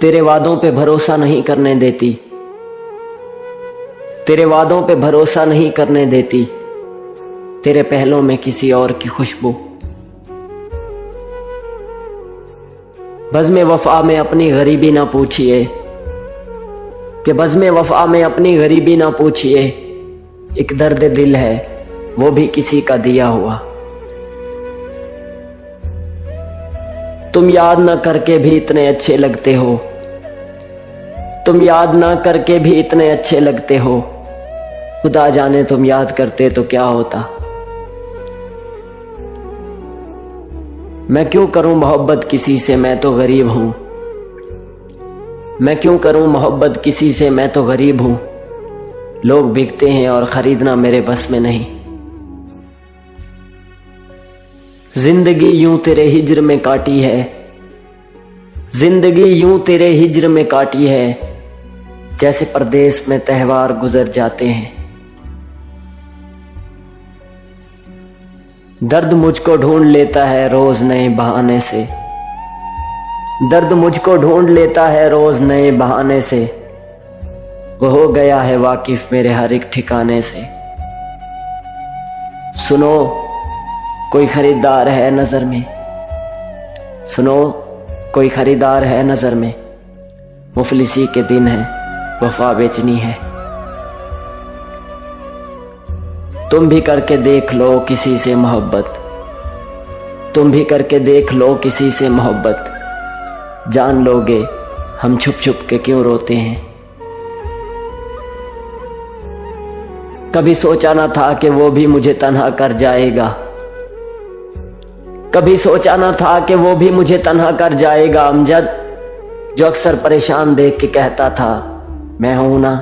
तेरे वादों पे भरोसा नहीं करने देती, तेरे वादों पे भरोसा नहीं करने देती, तेरे पहलों में किसी और की खुशबू। बज़्म वफ़ा में अपनी गरीबी ना पूछिए, कि बज़्म वफ़ा में अपनी गरीबी ना पूछिए, एक दर्द दिल है वो भी किसी का दिया हुआ। तुम याद ना करके भी इतने अच्छे लगते हो, तुम याद ना करके भी इतने अच्छे लगते हो, खुदा जाने तुम याद करते तो क्या होता। मैं क्यों करूं मोहब्बत किसी से, मैं तो गरीब हूं। मैं क्यों करूं मोहब्बत किसी से, मैं तो गरीब हूं। लोग बिकते हैं और खरीदना मेरे बस में नहीं। जिंदगी यूं तेरे हिज्र में काटी है, जिंदगी यूं तेरे हिज्र में काटी है, जैसे परदेश में त्योहार गुजर जाते हैं। दर्द मुझको ढूंढ लेता है रोज नए बहाने से, दर्द मुझको ढूंढ लेता है रोज नए बहाने से, वो हो गया है वाकिफ मेरे हर एक ठिकाने से। सुनो कोई खरीदार है नजर में, सुनो कोई खरीदार है नजर में, मुफलिसी के दिन है वफा बेचनी है। तुम भी करके देख लो किसी से मोहब्बत, तुम भी करके देख लो किसी से मोहब्बत, जान लोगे हम छुप छुप के क्यों रोते हैं। कभी सोचा ना था कि वो भी मुझे तन्हा कर जाएगा, कभी सोचा ना था कि वो भी मुझे तन्हा कर जाएगा। अमजद जो अक्सर परेशान देख के कहता था मैं हूं ना।